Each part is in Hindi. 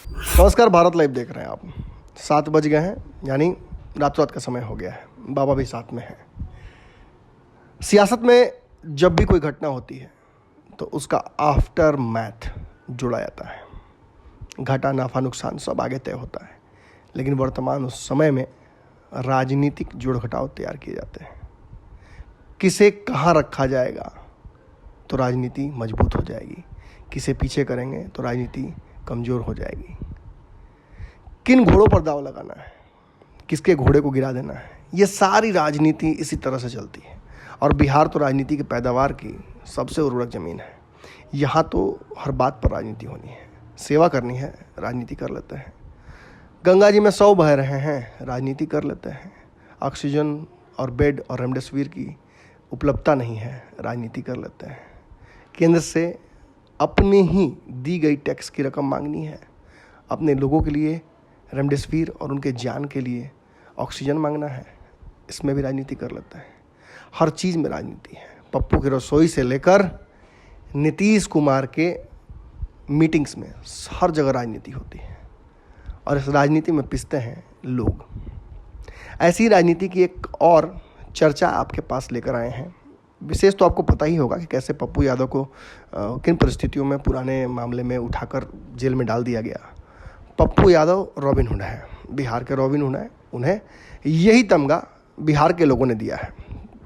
नमस्कार, भारत लाइव देख रहे हैं आप। 7 बज गए हैं, यानी रात का समय हो गया है। बाबा भी साथ में है। सियासत में जब भी कोई घटना होती है तो उसका आफ्टर मैथ जुड़ा जाता है। घाटा नाफा नुकसान सब आगे तय होता है, लेकिन वर्तमान उस समय में राजनीतिक जुड़ घटाव तैयार किए जाते हैं। किसे कहाँ रखा जाएगा तो राजनीति मजबूत हो जाएगी, किसे पीछे करेंगे तो राजनीति कमज़ोर हो जाएगी। किन घोड़ों पर दाव लगाना है, किसके घोड़े को गिरा देना है, ये सारी राजनीति इसी तरह से चलती है। और बिहार तो राजनीति की पैदावार की सबसे उर्वरक ज़मीन है। यहाँ तो हर बात पर राजनीति होनी है। सेवा करनी है, राजनीति कर लेते हैं। गंगा जी में 100 बह रहे हैं, राजनीति कर लेते हैं। ऑक्सीजन और बेड और रेमडेसिविर की उपलब्धता नहीं है, राजनीति कर लेते हैं। केंद्र से अपनी ही दी गई टैक्स की रकम मांगनी है, अपने लोगों के लिए रेमडेसिविर और उनके जान के लिए ऑक्सीजन मांगना है, इसमें भी राजनीति कर लेते हैं। हर चीज़ में राजनीति है। पप्पू की रसोई से लेकर नीतीश कुमार के मीटिंग्स में हर जगह राजनीति होती है, और इस राजनीति में पिसते हैं लोग। ऐसी राजनीति की एक और चर्चा आपके पास लेकर आए हैं। विशेष तो आपको पता ही होगा कि कैसे पप्पू यादव को किन परिस्थितियों में पुराने मामले में उठाकर जेल में डाल दिया गया। पप्पू यादव रॉबिन हुड है, बिहार के रॉबिन हुड है। उन्हें यही तमगा बिहार के लोगों ने दिया है।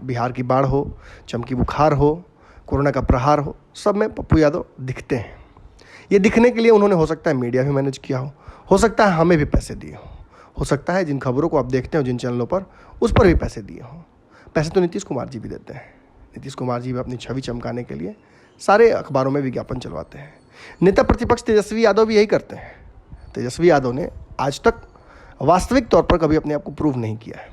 बिहार की बाढ़ हो, चमकी बुखार हो, कोरोना का प्रहार हो, सब में पप्पू यादव दिखते हैं। ये दिखने के लिए उन्होंने हो सकता है मीडिया भी मैनेज किया हो सकता है हमें भी पैसे दिए हो सकता है जिन खबरों को आप देखते हो जिन चैनलों पर, उस पर भी पैसे दिए हों। पैसे तो नीतीश कुमार जी भी देते हैं। नीतीश कुमार जी भी अपनी छवि चमकाने के लिए सारे अखबारों में विज्ञापन चलवाते हैं। नेता प्रतिपक्ष तेजस्वी यादव भी यही करते हैं। तेजस्वी यादव ने आज तक वास्तविक तौर पर कभी अपने आप को प्रूव नहीं किया है,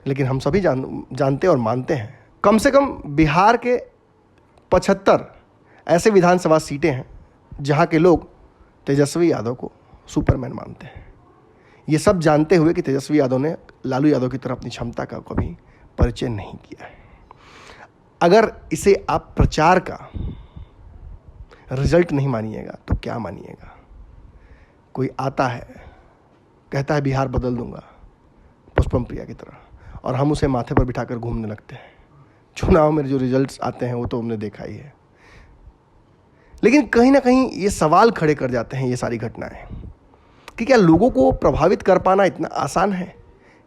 लेकिन हम सभी जानते और मानते हैं कम से कम बिहार के 75 ऐसे विधानसभा सीटें हैं जहां के लोग तेजस्वी यादव को सुपरमैन मानते हैं। ये सब जानते हुए कि तेजस्वी यादव ने लालू यादव की तरह अपनी क्षमता का कभी परिचय नहीं किया है। अगर इसे आप प्रचार का रिजल्ट नहीं मानिएगा तो क्या मानिएगा। कोई आता है, कहता है बिहार बदल दूंगा पुष्पम प्रिया की तरह, और हम उसे माथे पर बिठाकर घूमने लगते हैं। चुनाव में जो रिजल्ट्स आते हैं वो तो हमने देखा ही है। लेकिन कहीं ना कहीं ये सवाल खड़े कर जाते हैं ये सारी घटनाएं कि क्या लोगों को प्रभावित कर पाना इतना आसान है?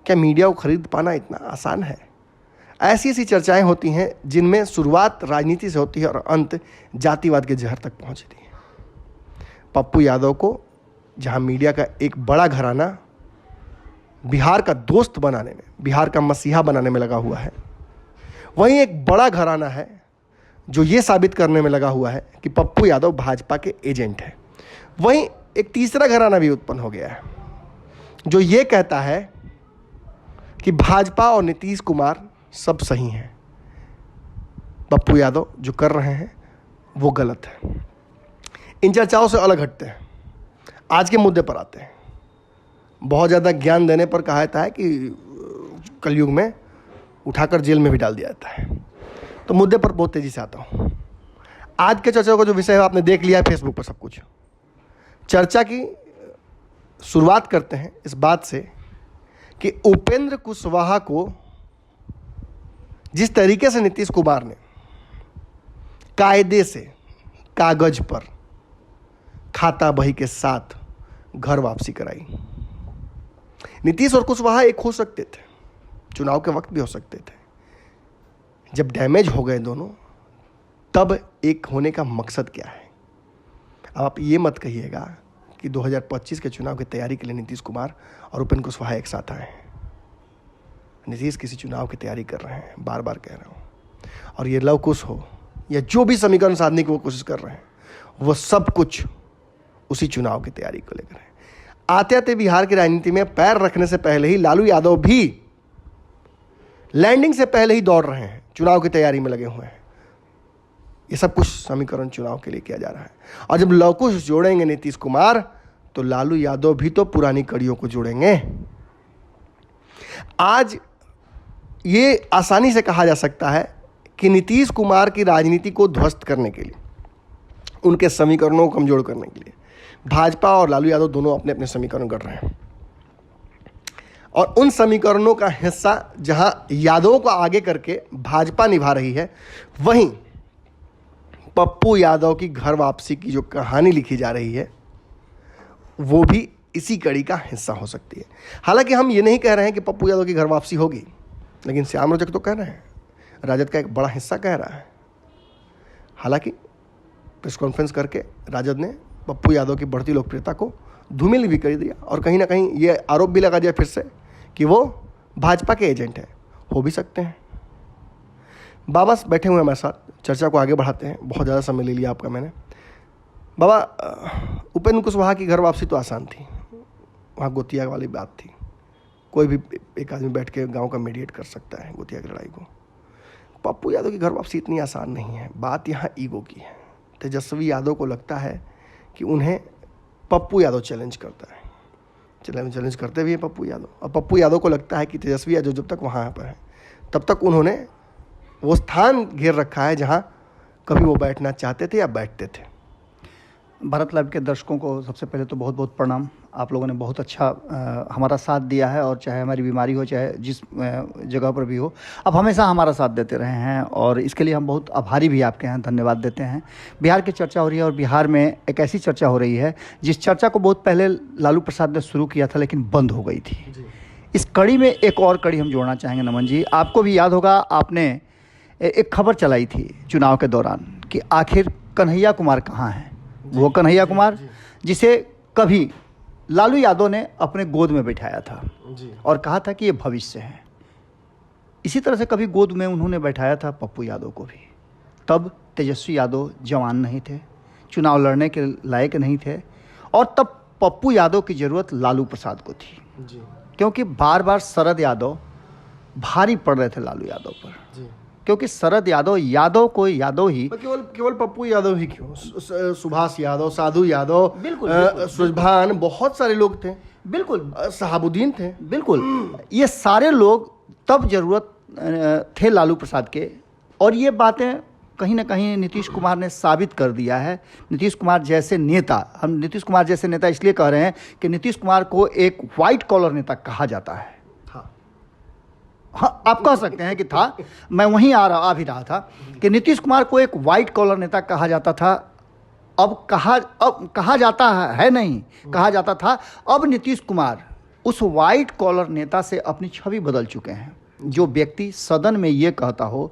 क्या मीडिया को खरीद पाना इतना आसान है? ऐसी ऐसी चर्चाएं होती हैं जिनमें शुरुआत राजनीति से होती है और अंत जातिवाद के जहर तक पहुंचती है। पप्पू यादव को जहां मीडिया का एक बड़ा घराना बिहार का दोस्त बनाने में, बिहार का मसीहा बनाने में लगा हुआ है, वहीं एक बड़ा घराना है जो ये साबित करने में लगा हुआ है कि पप्पू यादव भाजपा के एजेंट है। वहीं एक तीसरा घराना भी उत्पन्न हो गया है जो ये कहता है कि भाजपा और नीतीश कुमार सब सही हैं, पप्पू यादव जो कर रहे हैं वो गलत है। इन चर्चाओं से अलग हटते हैं, आज के मुद्दे पर आते हैं। बहुत ज़्यादा ज्ञान देने पर कहा जाता है कि कलयुग में उठाकर जेल में भी डाल दिया जाता है। तो मुद्दे पर बहुत तेज़ी से आता हूँ। आज के चर्चा का जो विषय है आपने देख लिया है फेसबुक पर सब कुछ। चर्चा की शुरुआत करते हैं इस बात से कि उपेंद्र कुशवाहा को जिस तरीके से नीतीश कुमार ने कायदे से कागज पर खाता बही के साथ घर वापसी कराई, नीतीश और कुशवाहा एक हो सकते थे, चुनाव के वक्त भी हो सकते थे। जब डैमेज हो गए दोनों, तब एक होने का मकसद क्या है? अब आप ये मत कहिएगा कि 2025 के चुनाव की तैयारी के लिए नीतीश कुमार और उपेंद्र कुशवाहा एक साथ आए। नीतीश किसी चुनाव की तैयारी कर रहे हैं, बार बार कह रहा हूँ, और ये लव कुश हो या जो भी समीकरण साधने की वो कोशिश कर रहे हैं, वो सब कुछ उसी चुनाव की तैयारी को लेकर है। आते आते बिहार की राजनीति में पैर रखने से पहले ही लालू यादव भी लैंडिंग से पहले ही दौड़ रहे हैं, चुनाव की तैयारी में लगे हुए हैं। ये सब कुछ समीकरण चुनाव के लिए किया जा रहा है। और जब लव कुश जोड़ेंगे नीतीश कुमार, तो लालू यादव भी तो पुरानी कड़ियों को जोड़ेंगे। आज ये आसानी से कहा जा सकता है कि नीतीश कुमार की राजनीति को ध्वस्त करने के लिए, उनके समीकरणों को कमजोर करने के लिए भाजपा और लालू यादव दोनों अपने अपने समीकरण गढ़ रहे हैं, और उन समीकरणों का हिस्सा जहां यादवों को आगे करके भाजपा निभा रही है, वहीं पप्पू यादव की घर वापसी की जो कहानी लिखी जा रही है वो भी इसी कड़ी का हिस्सा हो सकती है। हालांकि हम ये नहीं कह रहे हैं कि पप्पू यादव की घर वापसी होगी, लेकिन श्याम रजक तो कह रहे हैं, राजद का एक बड़ा हिस्सा कह रहा है। हालांकि प्रेस कॉन्फ्रेंस करके राजद ने पप्पू यादव की बढ़ती लोकप्रियता को धूमिल भी कर दिया, और कहीं ना कहीं ये आरोप भी लगा दिया फिर से कि वो भाजपा के एजेंट हैं। हो भी सकते हैं। बाबा बैठे हुए हमारे साथ, चर्चा को आगे बढ़ाते हैं। बहुत ज़्यादा समय ले लिया आपका मैंने। बाबा, उपेंद्र कुशवाहा की घर वापसी तो आसान थी, वहाँ गोतिया वाली बात थी, कोई भी एक आदमी बैठ के गांव का मीडिएट कर सकता है गोतिया की लड़ाई को। पप्पू यादव की घर वापसी इतनी आसान नहीं है। बात यहाँ ईगो की है। तेजस्वी यादव को लगता है कि उन्हें पप्पू यादव चैलेंज करता है, चैलेंज करते भी हैं पप्पू यादव, और पप्पू यादव को लगता है कि तेजस्वी यादव जब तक वहाँ पर है तब तक उन्होंने वो स्थान घेर रखा है जहाँ कभी वो बैठना चाहते थे या बैठते थे। भारत लाइव के दर्शकों को सबसे पहले तो बहुत बहुत प्रणाम। आप लोगों ने बहुत अच्छा हमारा साथ दिया है, और चाहे हमारी बीमारी हो, चाहे जिस जगह पर भी हो, आप हमेशा हमारा साथ देते रहे हैं, और इसके लिए हम बहुत आभारी भी आपके हैं, धन्यवाद देते हैं। बिहार की चर्चा हो रही है, और बिहार में एक ऐसी चर्चा हो रही है जिस चर्चा को बहुत पहले लालू प्रसाद ने शुरू किया था, लेकिन बंद हो गई थी। इस कड़ी में एक और कड़ी हम जोड़ना चाहेंगे। नमन जी, आपको भी याद होगा, आपने एक खबर चलाई थी चुनाव के दौरान कि आखिर कन्हैया कुमार कहाँ हैं। वो कन्हैया कुमार जिसे कभी लालू यादव ने अपने गोद में बैठाया था और कहा था कि ये भविष्य है। इसी तरह से कभी गोद में उन्होंने बैठाया था पप्पू यादव को भी। तब तेजस्वी यादव जवान नहीं थे, चुनाव लड़ने के लायक नहीं थे, और तब पप्पू यादव की ज़रूरत लालू प्रसाद को थी, क्योंकि बार बार शरद यादव भारी पड़ रहे थे लालू यादव पर, क्योंकि शरद यादव को यादव ही, केवल पप्पू यादव ही क्यों, सुभाष यादव, साधु यादव, बिल्कुल सुजभान, बहुत सारे लोग थे, बिल्कुल शहाबुद्दीन थे, बिल्कुल ये सारे लोग तब जरूरत थे लालू प्रसाद के। और ये बातें कहीं ना कहीं नीतीश कुमार ने साबित कर दिया है। नीतीश कुमार जैसे नेता, हम नीतीश कुमार जैसे नेता इसलिए कह रहे हैं कि नीतीश कुमार को एक वाइट कॉलर नेता कहा जाता है। हाँ, आप कह सकते हैं कि था, मैं वहीं आ भी रहा था कि नीतीश कुमार को एक वाइट कॉलर नेता कहा जाता था। अब कहा जाता है नहीं, कहा जाता था। अब नीतीश कुमार उस वाइट कॉलर नेता से अपनी छवि बदल चुके हैं। जो व्यक्ति सदन में ये कहता हो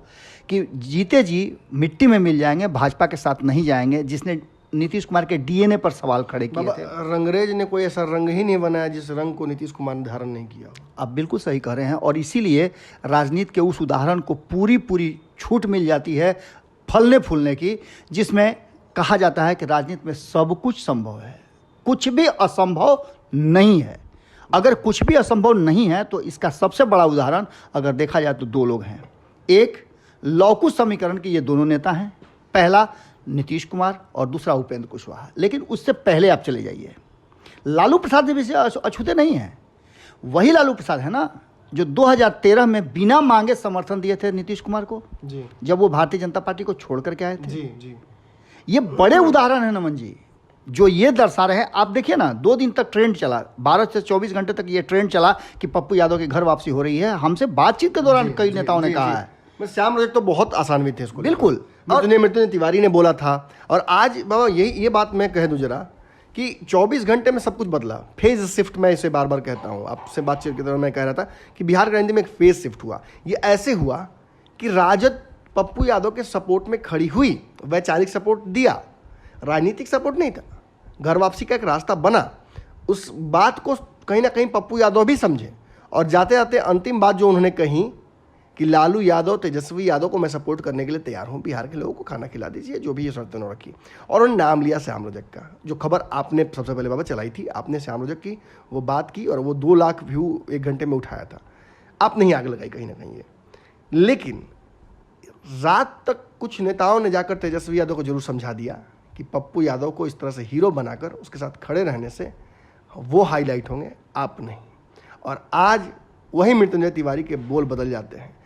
कि जीते जी मिट्टी में मिल जाएंगे, भाजपा के साथ नहीं जाएंगे, जिसने नीतीश कुमार के डीएनए पर सवाल खड़े किए थे। रंगरेज ने कोई ऐसा रंग ही नहीं बनाया जिस रंग को नीतीश कुमार ने धारण नहीं किया। आप बिल्कुल सही कह रहे हैं, और इसीलिए राजनीति के उस उदाहरण को पूरी छूट मिल जाती है फलने फूलने की, जिसमें कहा जाता है कि राजनीति में सब कुछ संभव है, कुछ भी असंभव नहीं है। अगर कुछ भी असंभव नहीं है तो इसका सबसे बड़ा उदाहरण अगर देखा जाए तो दो लोग हैं। एक लौकुश समीकरण के ये दोनों नेता हैं, पहला नीतीश कुमार और दूसरा उपेंद्र कुशवाहा। लेकिन उससे पहले आप चले जाइए, लालू प्रसाद जी भी अछूते नहीं हैं। वही लालू प्रसाद है ना जो 2013 में बिना मांगे समर्थन दिए थे नीतीश कुमार को जी, जब वो भारतीय जनता पार्टी को छोड़ करके आए थे। जी। ये बड़े उदाहरण है नमन जी, जो ये दर्शा रहे हैं। आप देखिए ना, 2 दिन तक ट्रेंड चला, 12 से 24 घंटे तक ये ट्रेंड चला कि पप्पू यादव की घर वापसी हो रही है। हमसे बातचीत के दौरान कई नेताओं ने कहा है। श्याम रजक तो बहुत आसान भी थे इसको, बिल्कुल। मृत्युंजय तिवारी ने बोला था। और आज बाबा ये बात मैं कह दूं जरा कि 24 घंटे में सब कुछ बदला। फेज शिफ्ट, मैं इसे बार बार कहता हूँ। आपसे बातचीत के दौरान मैं कह रहा था कि बिहार की राजनीति में एक फेज शिफ्ट हुआ। ये ऐसे हुआ कि राजद पप्पू यादव के सपोर्ट में खड़ी हुई, वैचारिक सपोर्ट दिया, राजनीतिक सपोर्ट नहीं था। घर वापसी का एक रास्ता बना। उस बात को कहीं ना कहीं पप्पू यादव भी समझे, और जाते जाते अंतिम बात जो उन्होंने कही कि लालू यादव, तेजस्वी यादव को मैं सपोर्ट करने के लिए तैयार हूं, बिहार के लोगों को खाना खिला दीजिए, जो भी ये शर्तें उन्होंने रखी। और उन्होंने नाम लिया श्याम रजक का। जो खबर आपने सबसे पहले बाबा चलाई थी, आपने श्याम रजक की वो बात की, और वो 2 लाख व्यू 1 घंटे में उठाया था। आपने ही आग लगाई कहीं ना कहीं ये। लेकिन रात तक कुछ नेताओं ने जाकर तेजस्वी यादव को जरूर समझा दिया कि पप्पू यादव को इस तरह से हीरो बनाकर उसके साथ खड़े रहने से वो हाईलाइट होंगे, आप नहीं। और आज वही मृत्युंजय तिवारी के बोल बदल जाते हैं।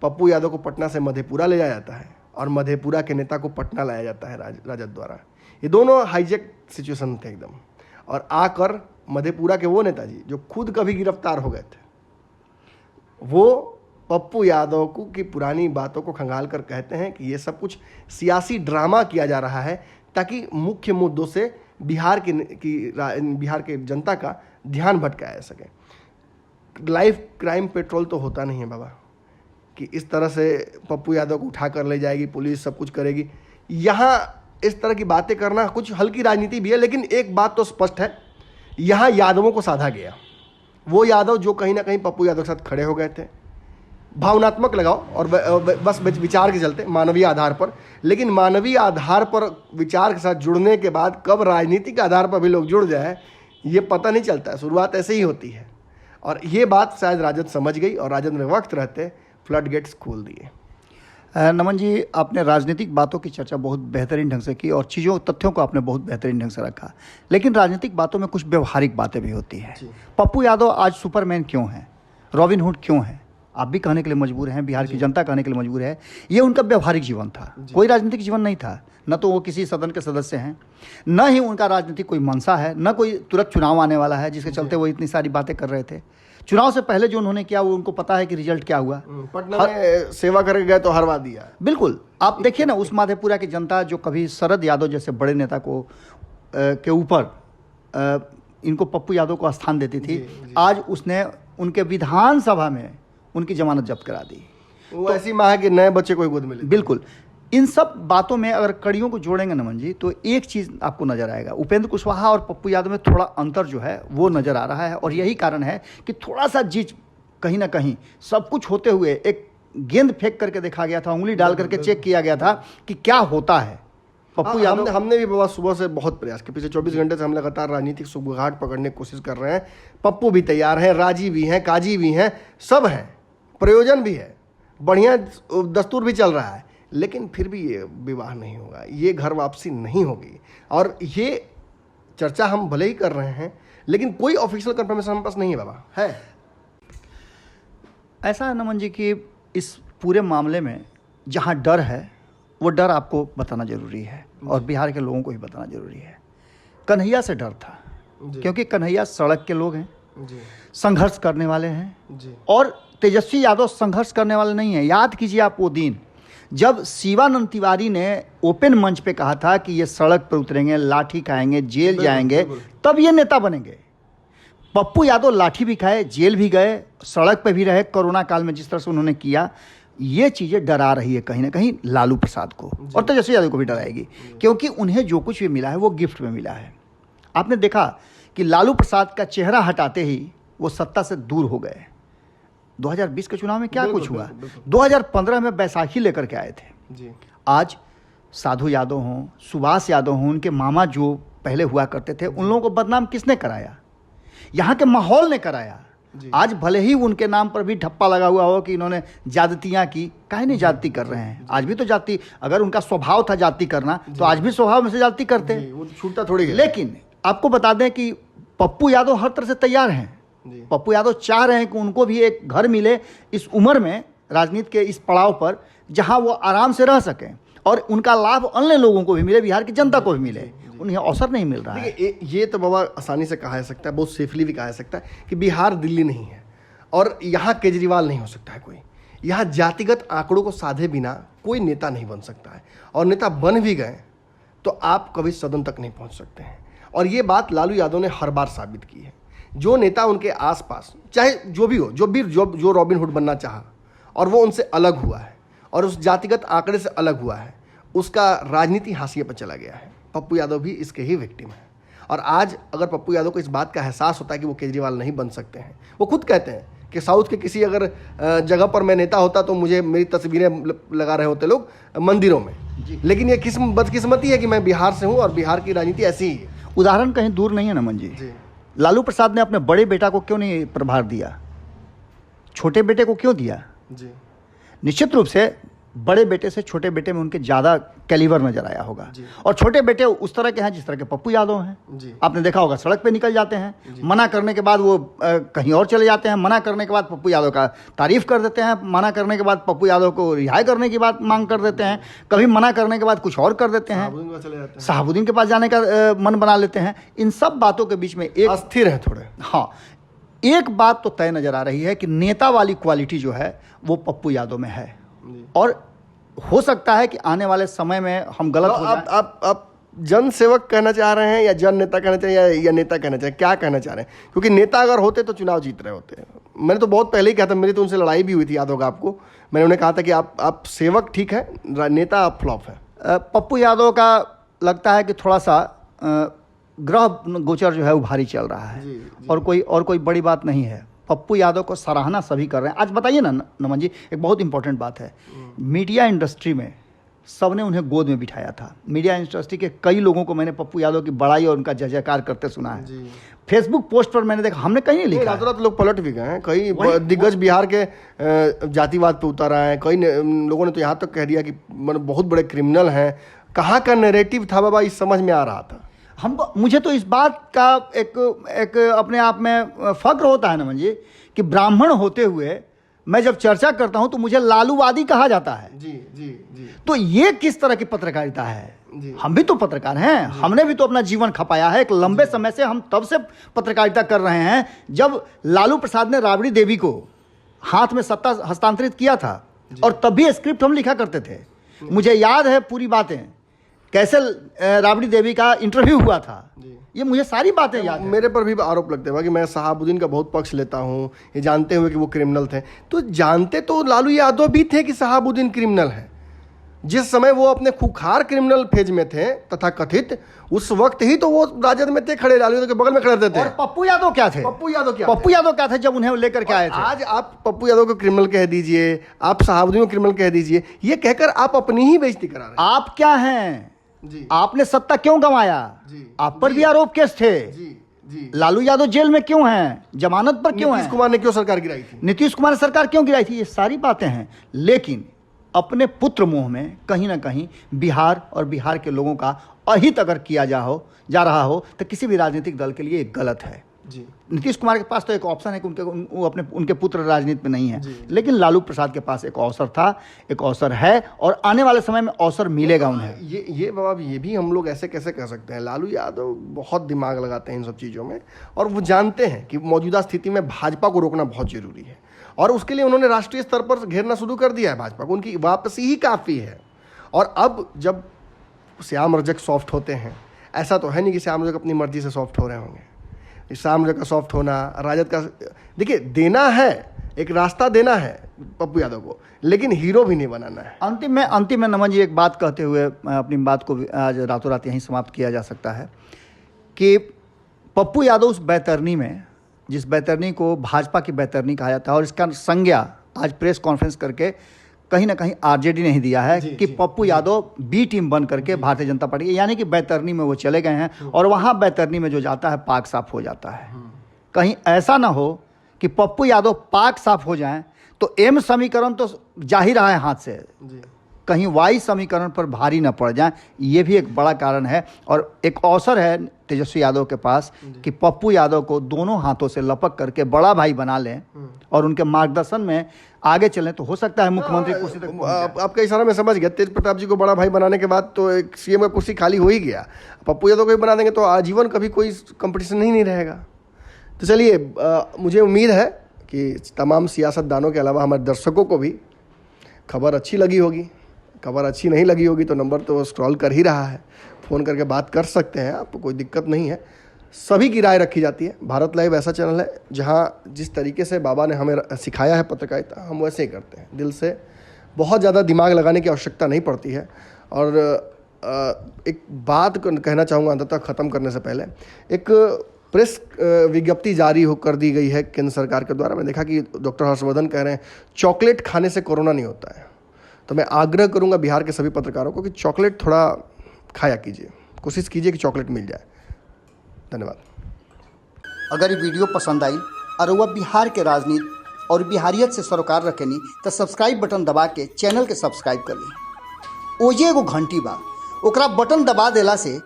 पप्पू यादव को पटना से मधेपुरा ले जाया जाता है, और मधेपुरा के नेता को पटना लाया जाता है राजद द्वारा। ये दोनों हाईजेक सिचुएशन थे एकदम। और आकर मधेपुरा के वो नेताजी जो खुद कभी गिरफ्तार हो गए थे, वो पप्पू यादव को की पुरानी बातों को खंगाल कर कहते हैं कि ये सब कुछ सियासी ड्रामा किया जा रहा है ताकि मुख्य मुद्दों से बिहार के जनता का ध्यान भटकाया जा सके। लाइव क्राइम पेट्रोल तो होता नहीं है बाबा कि इस तरह से पप्पू यादव को उठा कर ले जाएगी पुलिस, सब कुछ करेगी। यहाँ इस तरह की बातें करना कुछ हल्की राजनीति भी है, लेकिन एक बात तो स्पष्ट है, यहाँ यादवों को साधा गया। वो यादव जो कहीं ना कहीं पप्पू यादव के साथ खड़े हो गए थे, भावनात्मक लगाओ और बस विचार के चलते मानवीय आधार पर, लेकिन मानवीय आधार पर विचार के साथ जुड़ने के बाद कब राजनीतिक आधार पर भी लोग जुड़ जाए ये पता नहीं चलता है। शुरुआत ऐसे ही होती है और ये बात शायद राजद समझ गई और राजद ने वक्त रहते फ्लड गेट्स खोल दिए। नमन जी, आपने राजनीतिक बातों की चर्चा बहुत बेहतरीन ढंग से की और तथ्यों को आपने बहुत बेहतरीन ढंग से रखा, लेकिन राजनीतिक बातों में कुछ व्यवहारिक बातें भी होती हैं। पप्पू यादव आज सुपरमैन क्यों है, रॉबिन हुड क्यों है, आप भी कहने के लिए मजबूर हैं, बिहार की जनता कहने के लिए मजबूर है। ये उनका व्यवहारिक जीवन था, कोई राजनीतिक जीवन नहीं था। न तो वो किसी सदन के सदस्य हैं, न ही उनका राजनीतिक कोई मंशा है, न कोई तुरंत चुनाव आने वाला है जिसके चलते वो इतनी सारी बातें कर रहे थे। चुनाव से पहले जो उन्होंने किया वो उनको पता है कि रिजल्ट क्या हुआ। पटना में सेवा करके गए तो हरवा दिया। बिल्कुल, आप देखिए ना, उस मधेपुरा की जनता जो कभी शरद यादव जैसे बड़े नेता को के ऊपर इनको पप्पू यादव को स्थान देती थी, आज उसने उनके विधानसभा में उनकी जमानत जब्त करा दी। वो ऐसी माँ है कि नए बच्चे को गोद मिले। बिल्कुल, इन सब बातों में अगर कड़ियों को जोड़ेंगे नमन जी, तो एक चीज़ आपको नज़र आएगा, उपेंद्र कुशवाहा और पप्पू यादव में थोड़ा अंतर जो है वो नज़र आ रहा है। और यही कारण है कि थोड़ा सा जीत कहीं ना कहीं सब कुछ होते हुए एक गेंद फेंक करके देखा गया था, उंगली डाल करके चेक किया गया था कि क्या होता है। पप्पू यादव हमने भी बाबा सुबह से बहुत प्रयास किया, पिछले 24 घंटे से हम लगातार राजनीतिक सुबगाहट पकड़ने की कोशिश कर रहे हैं। पप्पू भी तैयार हैं, राजी भी हैं, काजी भी हैं, सब हैं, प्रयोजन भी है, बढ़िया दस्तूर भी चल रहा है, लेकिन फिर भी ये विवाह नहीं होगा, ये घर वापसी नहीं होगी। और ये चर्चा हम भले ही कर रहे हैं, लेकिन कोई ऑफिशियल कंफर्मेशन हमारे पास नहीं है बाबा। है ऐसा है नमन जी कि इस पूरे मामले में जहाँ डर है वो डर आपको बताना जरूरी है और बिहार के लोगों को भी बताना जरूरी है। कन्हैया से डर था क्योंकि कन्हैया सड़क के लोग हैं, संघर्ष करने वाले हैं, और तेजस्वी यादव संघर्ष करने वाले नहीं है। याद कीजिए आप वो दिन जब शिवानंद तिवारी ने ओपन मंच पे कहा था कि ये सड़क पर उतरेंगे, लाठी खाएंगे, जेल जाएंगे, तब ये नेता बनेंगे। पप्पू यादव लाठी भी खाए, जेल भी गए, सड़क पे भी रहे, कोरोना काल में जिस तरह से उन्होंने किया। ये चीज़ें डरा रही है कहीं ना कहीं लालू प्रसाद को, और तेजस्वी यादव को भी डराएगी, क्योंकि उन्हें जो कुछ भी मिला है वो गिफ्ट में मिला है। आपने देखा कि लालू प्रसाद का चेहरा हटाते ही वो सत्ता से दूर हो गए। 2020 के चुनाव में क्या कुछ हुआ, 2015 में बैसाखी लेकर के आए थे। आज साधु यादव हों, सुभाष यादव हों, उनके मामा जो पहले हुआ करते थे, उन लोगों को बदनाम किसने कराया? यहाँ के माहौल ने कराया। आज भले ही उनके नाम पर भी ठप्पा लगा हुआ हो कि इन्होंने ज्यादतियाँ की, काहे नहीं ज्यादती कर रहे हैं? आज भी तो जाति, अगर उनका स्वभाव था जाति करना तो आज भी स्वभाव में से जाति करते, वो छूटता थोड़ी है। लेकिन आपको बता दें कि पप्पू यादव हर तरह से तैयार हैं। पप्पू यादव चाह रहे हैं कि उनको भी एक घर मिले इस उम्र में, राजनीति के इस पड़ाव पर, जहां वो आराम से रह सकें और उनका लाभ अन्य लोगों को भी मिले, बिहार की जनता को भी मिले। उन्हें अवसर नहीं मिल रहा है। ये तो बाबा आसानी से कहा जा सकता है, बहुत सेफली भी कहा जा सकता है कि बिहार दिल्ली नहीं है और यहाँ केजरीवाल नहीं हो सकता है कोई। यहाँ जातिगत आंकड़ों को साधे बिना कोई नेता नहीं बन सकता है, और नेता बन भी गए तो आप कभी सदन तक नहीं पहुँच सकते हैं। और ये बात लालू यादव ने हर बार साबित की है। जो नेता उनके आसपास, चाहे जो भी हो, जो रॉबिन हुड बनना चाहा और वो उनसे अलग हुआ है और उस जातिगत आंकड़े से अलग हुआ है, उसका राजनीति हाशिए पर चला गया है। पप्पू यादव भी इसके ही विक्टिम है। और आज अगर पप्पू यादव को इस बात का एहसास होता है कि वो केजरीवाल नहीं बन सकते हैं, वो खुद कहते हैं कि साउथ के किसी अगर जगह पर मैं नेता होता तो मुझे मेरी तस्वीरें लगा रहे होते लोग मंदिरों में, लेकिन ये बदकिस्मती है कि मैं बिहार से हूँ और बिहार की राजनीति ऐसी ही है। उदाहरण कहीं दूर नहीं है नमन जी। लालू प्रसाद ने अपने बड़े बेटा को क्यों नहीं प्रभार दिया, छोटे बेटे को क्यों दिया? जी, निश्चित रूप से बड़े बेटे से छोटे बेटे में उनके ज़्यादा कैलिबर नजर आया होगा। और छोटे बेटे उस तरह के हैं जिस तरह के पप्पू यादव हैं। जी। आपने देखा होगा सड़क पे निकल जाते हैं, मना करने के बाद वो कहीं और चले जाते हैं, मना करने के बाद पप्पू यादव का तारीफ कर देते हैं, मना करने के बाद पप्पू यादव को रिहाई करने की बात मांग कर देते हैं, कभी मना करने के बाद कुछ और कर देते हैं, शहाबुद्दीन के पास जाने का मन बना लेते हैं। इन सब बातों के बीच में एक अस्थिर है थोड़े। हाँ, एक बात तो तय नजर आ रही है कि नेता वाली क्वालिटी जो है वो पप्पू यादव में है। और हो सकता है कि आने वाले समय में हम गलत हो जाएं। आप जन सेवक कहना चाह रहे हैं या जन नेता कहना चाहिए या नेता कहना चाहिए, क्या कहना चाह रहे हैं? क्योंकि नेता अगर होते तो चुनाव जीत रहे होते। मैंने तो बहुत पहले ही कहा था, मेरी तो उनसे लड़ाई भी हुई थी, याद होगा आपको। मैंने उन्हें कहा था कि आप सेवक ठीक है, नेता आप फ्लॉप है। पप्पू यादव का लगता है कि थोड़ा सा ग्रह गोचर जो है वो भारी चल रहा है। जी। और कोई बड़ी बात नहीं है। पप्पू यादव को सराहना सभी कर रहे हैं। आज बताइए ना नमन जी, एक बहुत इंपॉर्टेंट बात है, मीडिया इंडस्ट्री में सबने उन्हें गोद में बिठाया था। मीडिया इंडस्ट्री के कई लोगों को मैंने पप्पू यादव की बड़ाई और उनका जय जयकार करते सुना है। फेसबुक पोस्ट पर मैंने देखा, हमने कहीं नहीं लिखा। रातों रात लोग पलट भी गए हैं, कई दिग्गज बिहार के जातिवाद पे उतर आए हैं। कई लोगों ने तो यहाँ तक कह दिया कि मतलब बहुत बड़े क्रिमिनल हैं। कहाँ का नैरेटिव था बाबा, इस समझ में आ रहा था हमको। मुझे तो इस बात का एक अपने आप में फक्र होता है नमन जी कि ब्राह्मण होते हुए मैं जब चर्चा करता हूं तो मुझे लालूवादी कहा जाता है। जी जी जी। तो ये किस तरह की पत्रकारिता है? जी। हम भी तो पत्रकार हैं, हमने भी तो अपना जीवन खपाया है। एक लंबे समय से हम तब से पत्रकारिता कर रहे हैं जब लालू प्रसाद ने राबड़ी देवी को हाथ में सत्ता हस्तांतरित किया था, और तब भी स्क्रिप्ट हम लिखा करते थे। मुझे याद है पूरी बातें, कैसे राबड़ी देवी का इंटरव्यू हुआ था, ये मुझे सारी बातें याद है। मेरे पर भी आरोप लगते हैं कि मैं शहाबुद्दीन का बहुत पक्ष लेता हूं, ये जानते हुए कि वो क्रिमिनल थे। तो जानते तो लालू यादव भी थे कि शहाबुद्दीन क्रिमिनल है। जिस समय वो अपने खुखार क्रिमिनल फेज में थे तथा कथित, उस वक्त ही तो वो राजद में थे खड़े, लालू यादव के बगल में खड़े रहते थे। और पप्पू यादव क्या थे? पप्पू यादव क्या थे जब उन्हें लेकर के आए थे? आज आप पप्पू यादव को क्रिमिनल कह दीजिए, आप शहाबुद्दीन को क्रिमिनल कह दीजिए, ये कहकर आप अपनी ही बेइज्जती करा रहे हैं। आप क्या हैं जी। आपने सत्ता क्यों गंवाया? जी। आप पर भी आरोप केस थे। जी जी। लालू यादव जेल में क्यों हैं? जमानत पर क्यों हैं? नीतीश कुमार ने क्यों सरकार गिराई थी? नीतीश कुमार ने सरकार क्यों गिराई थी? ये सारी बातें हैं। लेकिन अपने पुत्र मोह में कहीं ना कहीं बिहार और बिहार के लोगों का अहित अगर किया जा रहा हो तो किसी भी राजनीतिक दल के लिए ये गलत है। जी। नीतीश कुमार के पास तो एक ऑप्शन है कि उनके पुत्र राजनीति में नहीं है, लेकिन लालू प्रसाद के पास एक अवसर था, एक अवसर है, और आने वाले समय में अवसर मिलेगा उन्हें। ये बाबा, ये भी हम लोग ऐसे कैसे कह सकते हैं? लालू यादव बहुत दिमाग लगाते हैं इन सब चीज़ों में, और वो जानते हैं कि मौजूदा स्थिति में भाजपा को रोकना बहुत जरूरी है, और उसके लिए उन्होंने राष्ट्रीय स्तर पर घेरना शुरू कर दिया है भाजपा को। उनकी वापसी ही काफ़ी है। और अब जब श्याम रजक सॉफ्ट होते हैं, ऐसा तो है नहीं कि श्याम रजक अपनी मर्जी से सॉफ्ट हो रहे होंगे। श्याम रजक का सॉफ्ट होना, राजद का, देखिए देना है, एक रास्ता देना है पप्पू यादव को, लेकिन हीरो भी नहीं बनाना है। अंतिम में नमन जी एक बात कहते हुए अपनी बात को आज रातों रात यहीं समाप्त किया जा सकता है कि पप्पू यादव उस बैतरनी में, जिस बैतरनी को भाजपा की बैतरनी कहा जाता है, और इसका संज्ञा आज प्रेस कॉन्फ्रेंस करके कहीं ना कहीं आरजेडी ने ही दिया है कि पप्पू यादव बी टीम बन करके भारतीय जनता पार्टी, यानी कि बैतरनी में वो चले गए हैं, और वहाँ बैतरनी में जो जाता है पाक साफ हो जाता है। कहीं ऐसा ना हो कि पप्पू यादव पाक साफ हो जाएं तो एम समीकरण तो जा ही रहा है हाथ से, कहीं वाई समीकरण पर भारी न पड़ जाए, ये भी एक बड़ा कारण है। और एक अवसर है तेजस्वी यादव के पास कि पप्पू यादव को दोनों हाथों से लपक करके बड़ा भाई बना लें और उनके मार्गदर्शन में आगे चलें, तो हो सकता है मुख्यमंत्री कुर्सी तक। आपका इशारा मैं समझ गया। तेज प्रताप जी को बड़ा भाई बनाने के बाद तो एक सीएम का कुर्सी खाली हो ही गया। पप्पू यादव को भी बना देंगे तो आजीवन कभी कोई कंपटीशन ही नहीं रहेगा। तो चलिए, मुझे उम्मीद है कि तमाम सियासतदानों के अलावा हमारे दर्शकों को भी खबर अच्छी लगी होगी। खबर अच्छी नहीं लगी होगी तो नंबर तो स्क्रॉल कर ही रहा है, फ़ोन करके बात कर सकते हैं, आपको कोई दिक्कत नहीं है। सभी की राय रखी जाती है। भारत लाइव ऐसा चैनल है जहां जिस तरीके से बाबा ने हमें सिखाया है पत्रकारिता, हम वैसे ही करते हैं, दिल से। बहुत ज़्यादा दिमाग लगाने की आवश्यकता नहीं पड़ती है। और एक बात कहना चाहूँगा अंततः ख़त्म करने से पहले, एक प्रेस विज्ञप्ति जारी हो कर दी गई है केंद्र सरकार के द्वारा। मैं देखा कि डॉक्टर हर्षवर्धन कह रहे हैं चॉकलेट खाने से कोरोना नहीं होता है। तो मैं आग्रह करूंगा बिहार के सभी पत्रकारों को कि चॉकलेट थोड़ा खाया कीजिए, कोशिश कीजिए कि चॉकलेट मिल जाए। धन्यवाद। अगर ये वीडियो पसंद आई और वह बिहार के राजनीति और बिहारियत से सरोकार रखेनी तो सब्सक्राइब बटन दबा के चैनल के सब्सक्राइब कर ली। ओजे एगो घंटी बा, ओकरा बटन दबा देला से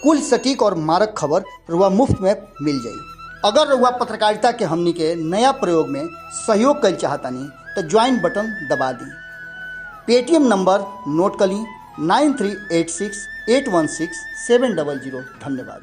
कुल सटीक और मारक खबर रुआ मुफ्त में मिल जाई। अगर रुआ पत्रकारिता के हमनी के नया प्रयोग में सहयोग कर चाहतानी तो ज्वाइन बटन दबा दी। पेटीएम नंबर नोट कर ली 9386816700। धन्यवाद।